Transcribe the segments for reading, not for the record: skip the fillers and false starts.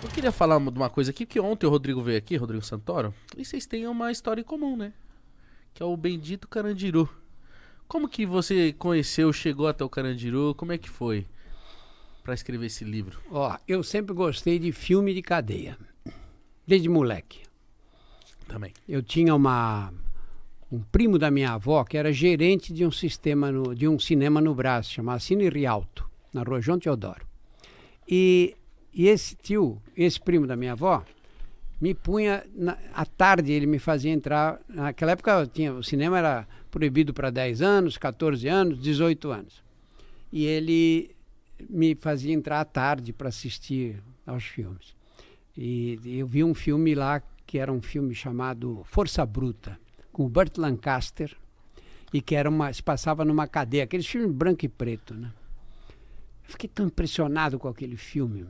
Eu queria falar de uma coisa aqui, que ontem o Rodrigo veio aqui, Rodrigo Santoro, e vocês têm uma história em comum, né? Que é o bendito Carandiru. Como que você conheceu, chegou até o Carandiru? Como é que foi pra escrever esse livro? Ó, eu sempre gostei de filme de cadeia, desde moleque. Também. Eu tinha um primo da minha avó que era gerente de um cinema no Brás, chamado Cine Rialto, na rua João Teodoro. E esse primo da minha avó, me punha, à tarde ele me fazia entrar, naquela época o cinema era proibido para 10 anos, 14 anos, 18 anos. E ele me fazia entrar à tarde para assistir aos filmes. E eu vi um filme lá, que era um filme chamado Força Bruta, com o Burt Lancaster, e que se passava numa cadeia, aqueles filmes branco e preto, né? Eu fiquei tão impressionado com aquele filme,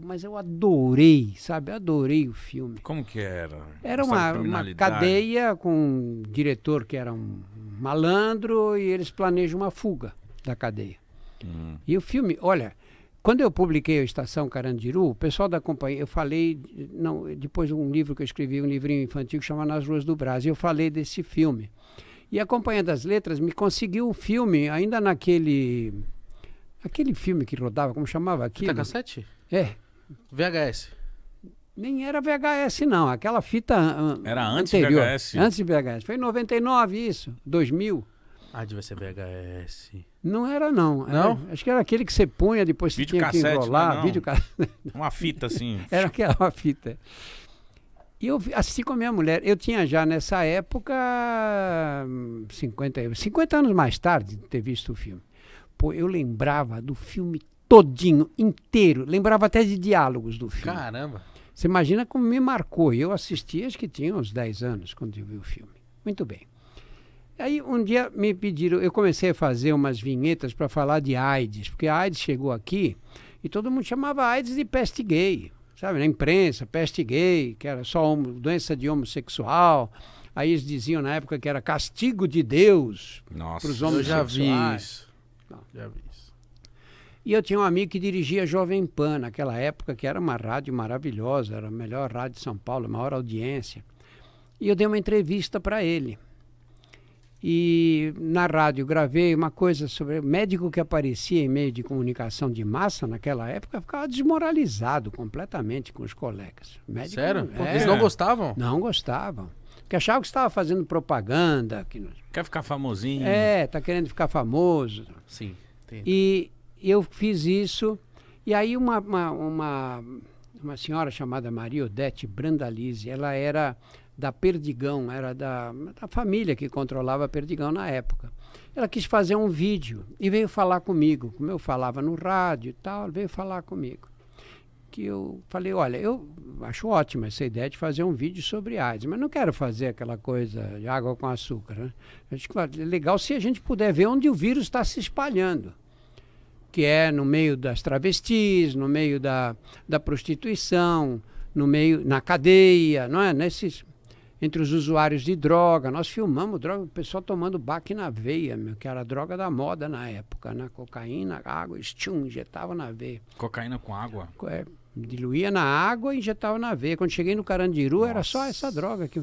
mas eu adorei, sabe? Adorei o filme. Como que era? Era uma cadeia com um diretor que era um malandro e eles planejam uma fuga da cadeia. E o filme, olha, quando eu publiquei a Estação Carandiru, o pessoal da companhia, eu falei, depois de um livro que eu escrevi, um livrinho infantil que chama Nas Ruas do Brás, eu falei desse filme. E a Companhia das Letras me conseguiu o filme, ainda aquele filme que rodava, como chamava aquilo? Fita cassete? É. VHS? Nem era VHS, não. Aquela fita era antes anterior. VHS? Antes de VHS. Foi em 99 isso, 2000. Ah, devia ser VHS. Não era, não. Não? Acho que era aquele que você punha, depois você tinha que enrolar. Não. Videocassete. Uma fita assim. Era aquela fita. E eu assisti com a minha mulher. Eu tinha já nessa época 50 anos mais tarde de ter visto o filme. Pô, eu lembrava do filme todinho, inteiro. Lembrava até de diálogos do filme. Caramba. Você imagina como me marcou. Eu assisti, acho que tinha uns 10 anos quando eu vi o filme. Muito bem. Aí um dia me pediram, eu comecei a fazer umas vinhetas para falar de AIDS, porque a AIDS chegou aqui e todo mundo chamava AIDS de peste gay, sabe? Na imprensa, peste gay, que era só doença de homossexual. Aí eles diziam na época que era castigo de Deus para os homossexuais. Eu já vi isso. Não. Já vi isso. E eu tinha um amigo que dirigia a Jovem Pan naquela época, que era uma rádio maravilhosa, era a melhor rádio de São Paulo, a maior audiência. E eu dei uma entrevista para ele. E na rádio gravei uma coisa sobre o médico que aparecia em meio de comunicação de massa naquela época, ficava desmoralizado completamente com os colegas. Médico, Sério? Eles não gostavam? Não gostavam. Porque achavam que estava fazendo propaganda. Quer ficar famosinho? Tá querendo ficar famoso. Sim, entendi. E eu fiz isso, e aí uma senhora chamada Maria Odete Brandalize, ela era da Perdigão, era da família que controlava a Perdigão na época. Ela quis fazer um vídeo e veio falar comigo, como eu falava no rádio e tal, ela veio falar comigo. Que eu falei, olha, eu acho ótima essa ideia de fazer um vídeo sobre AIDS, mas não quero fazer aquela coisa de água com açúcar, né? Acho que é legal se a gente puder ver onde o vírus está se espalhando, que é no meio das travestis, no meio da prostituição, na cadeia, não é? Entre os usuários de droga. Nós filmamos droga, o pessoal tomando baque na veia, que era a droga da moda na época, né? Cocaína, água, injetava na veia. Cocaína com água? Diluía na água e injetava na veia. Quando cheguei no Carandiru, era só essa droga que...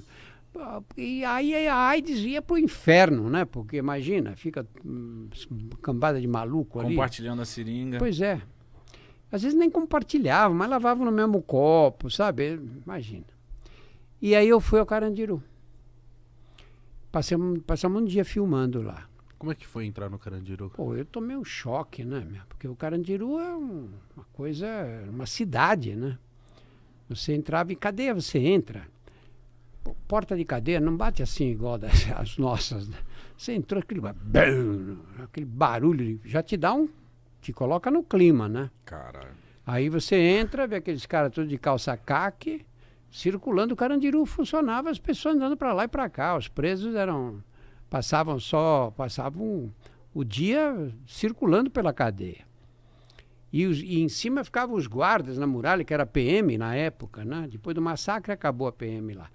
E aí a AIDS ia pro inferno, né? Porque imagina, fica cambada de maluco ali. Compartilhando a seringa. Pois é. Às vezes nem compartilhavam, mas lavavam no mesmo copo, sabe? Imagina. E aí eu fui ao Carandiru. Passamos um dia filmando lá. Como é que foi entrar no Carandiru? Pô, eu tomei um choque, né? Porque o Carandiru é uma coisa, uma cidade, né? Você entrava em cadeia, você entra. Porta de cadeia não bate assim igual as nossas, né? Você entrou, aquele barulho, já te coloca no clima, né? Caralho. Aí você entra, vê aqueles caras todos de calça caque, circulando, o Carandiru funcionava, as pessoas andando para lá e para cá, os presos passavam o dia circulando pela cadeia. E em cima ficavam os guardas na muralha, que era PM na época, né? Depois do massacre acabou a PM lá.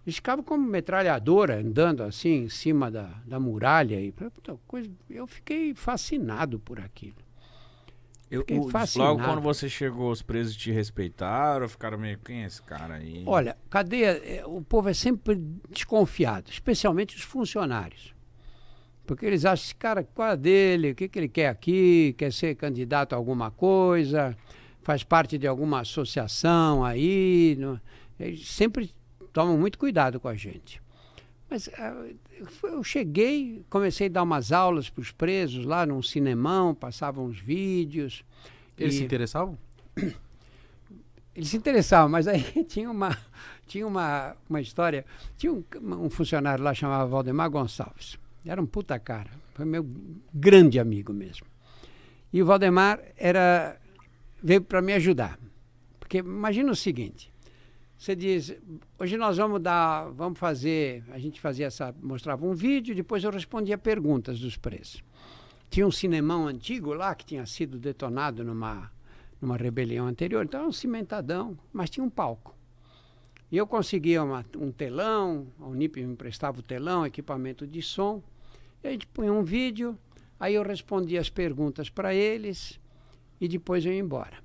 Eles ficavam como metralhadora, andando assim em cima da muralha. Eu fiquei fascinado por aquilo. Fiquei Logo fascinado. quando você chegou, os presos te respeitaram, ficaram meio, quem é esse cara aí? Olha, cadeia, o povo é sempre desconfiado, especialmente os funcionários. Porque eles acham, esse cara, qual é dele, o que ele quer aqui, quer ser candidato a alguma coisa, faz parte de alguma associação aí. Eles sempre tomam muito cuidado com a gente. Mas eu cheguei, comecei a dar umas aulas para os presos lá num cinemão, passava uns vídeos. Eles se interessavam? Eles se interessavam, mas aí tinha uma história. Tinha um funcionário lá chamado Valdemar Gonçalves. Era um puta cara, foi meu grande amigo mesmo. E o Valdemar veio para me ajudar. Porque imagina o seguinte, você diz, hoje nós vamos fazer, a gente fazia mostrava um vídeo, depois eu respondia perguntas dos presos. Tinha um cinemão antigo lá que tinha sido detonado numa rebelião anterior, então era um cimentadão, mas tinha um palco. E eu conseguia um telão, a Unip me emprestava o telão, equipamento de som, e a gente punha um vídeo, aí eu respondia as perguntas para eles e depois eu ia embora.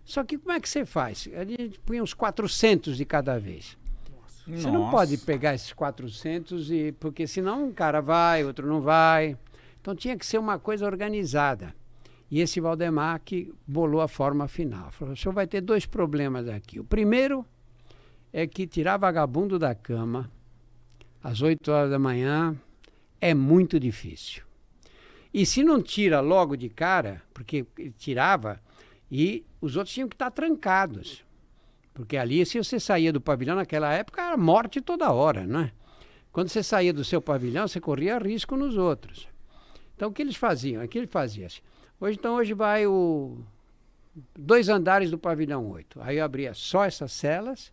Só que como é que você faz? A gente punha uns 400 de cada vez. Você não pode pegar esses 400, porque senão um cara vai, outro não vai. Então tinha que ser uma coisa organizada. E esse Valdemar que bolou a forma final. Falou, o senhor vai ter 2 problemas aqui. O primeiro é que tirar vagabundo da cama às 8 horas da manhã é muito difícil. E se não tira logo de cara, porque ele tirava, e os outros tinham que estar trancados. Porque ali, se você saía do pavilhão naquela época, era morte toda hora, não é? Quando você saía do seu pavilhão, você corria risco nos outros. Então, o que eles faziam? Aqui ele fazia assim. Hoje vai 2 andares do pavilhão 8. Aí eu abria só essas celas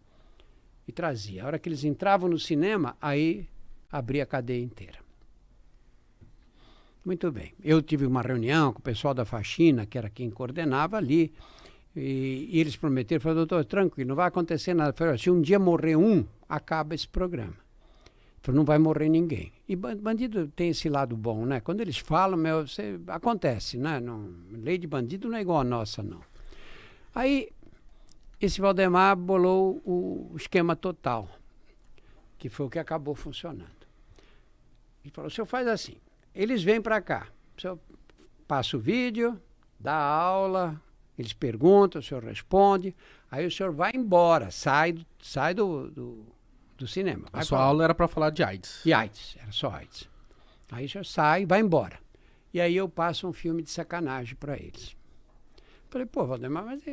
e trazia. A hora que eles entravam no cinema, aí abria a cadeia inteira. Muito bem. Eu tive uma reunião com o pessoal da faxina, que era quem coordenava ali, e eles prometeram, falaram, doutor, tranquilo, não vai acontecer nada. Eu falei, se um dia morrer acaba esse programa. Falei, não vai morrer ninguém. E bandido tem esse lado bom, né? Quando eles falam, acontece, né? Lei de bandido não é igual a nossa, não. Aí, esse Valdemar bolou o esquema total, que foi o que acabou funcionando. Ele falou, o senhor faz assim, eles vêm para cá, o senhor passa o vídeo, dá a aula, eles perguntam, o senhor responde, aí o senhor vai embora, sai do cinema. A sua aula era para falar de AIDS. De AIDS, era só AIDS. Aí o senhor sai e vai embora. E aí eu passo um filme de sacanagem para eles. Falei, pô, Valdemar, mas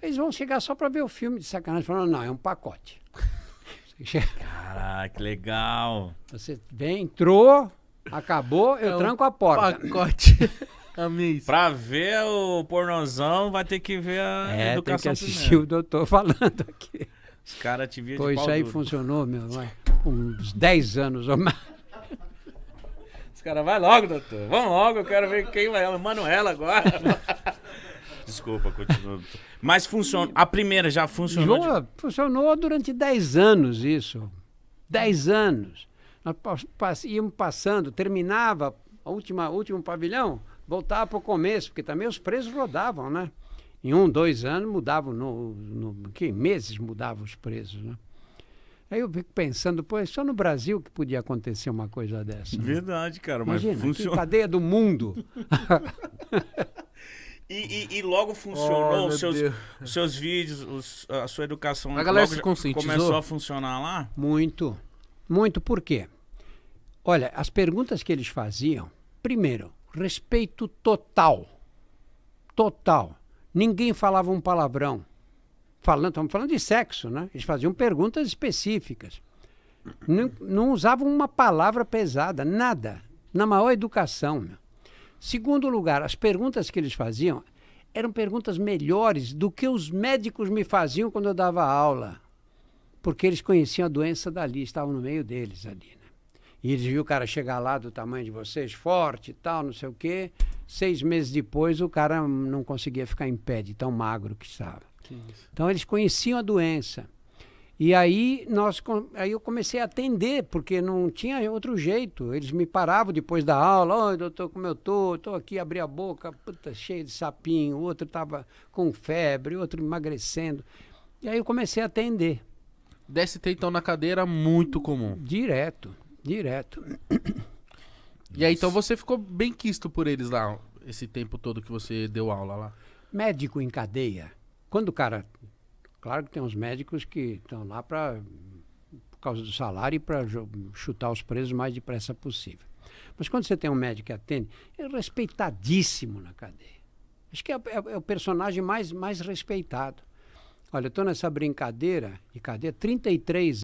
eles vão chegar só para ver o filme de sacanagem. Falaram, não, é um pacote. Caraca, que legal. Você vem, entrou, acabou, eu tranco a porta. Pacote. Amei isso. Pra ver o pornozão, vai ter que ver a educação tem que assistir primeiro. o doutor falando aqui. Os caras te viam Pô, de isso pau aí duro. funcionou, uns 10 anos ou mais. Os caras, vai logo, doutor. Vamos logo, eu quero ver quem vai. Manuela agora. Desculpa, continua. Mas funciona. A primeira já funcionou. Funcionou durante 10 anos isso. 10 anos. Nós íamos passando, terminava o último pavilhão, voltava para o começo, porque também os presos rodavam, né? Em 1, 2 anos mudavam, que meses mudavam os presos, né? Aí eu fico pensando, pô, só no Brasil que podia acontecer uma coisa dessa. Né? Verdade, cara, mas Imagina, que funciona. cadeia do mundo. E logo funcionou Oh, os seus vídeos, a sua educação. A galera logo se conscientizou? começou a funcionar lá? Muito. Muito por quê? Olha, as perguntas que eles faziam, primeiro, respeito total. Total. Ninguém falava um palavrão. Estamos falando de sexo, né? Eles faziam perguntas específicas. Não usavam uma palavra pesada, nada. Na maior educação. Meu. Segundo lugar, as perguntas que eles faziam eram perguntas melhores do que os médicos me faziam quando eu dava aula. Porque eles conheciam a doença dali, estavam no meio deles ali, né? E eles viram o cara chegar lá do tamanho de vocês, forte e tal, não sei o quê. 6 meses depois, o cara não conseguia ficar em pé de tão magro que estava. Então, eles conheciam a doença. E aí, aí eu comecei a atender, porque não tinha outro jeito. Eles me paravam depois da aula, oi, doutor, como eu tô aqui, abri a boca, puta, cheio de sapinho, o outro estava com febre, outro emagrecendo. E aí eu comecei a atender. DST, então, na cadeira, muito comum. Direto. E aí, então, você ficou bem quisto por eles lá, esse tempo todo que você deu aula lá? Médico em cadeia. Quando o cara... Claro que tem uns médicos que estão lá por causa do salário e para chutar os presos o mais depressa possível. Mas quando você tem um médico que atende, é respeitadíssimo na cadeia. Acho que é o personagem mais respeitado. Olha, eu estou nessa brincadeira de cadeia 33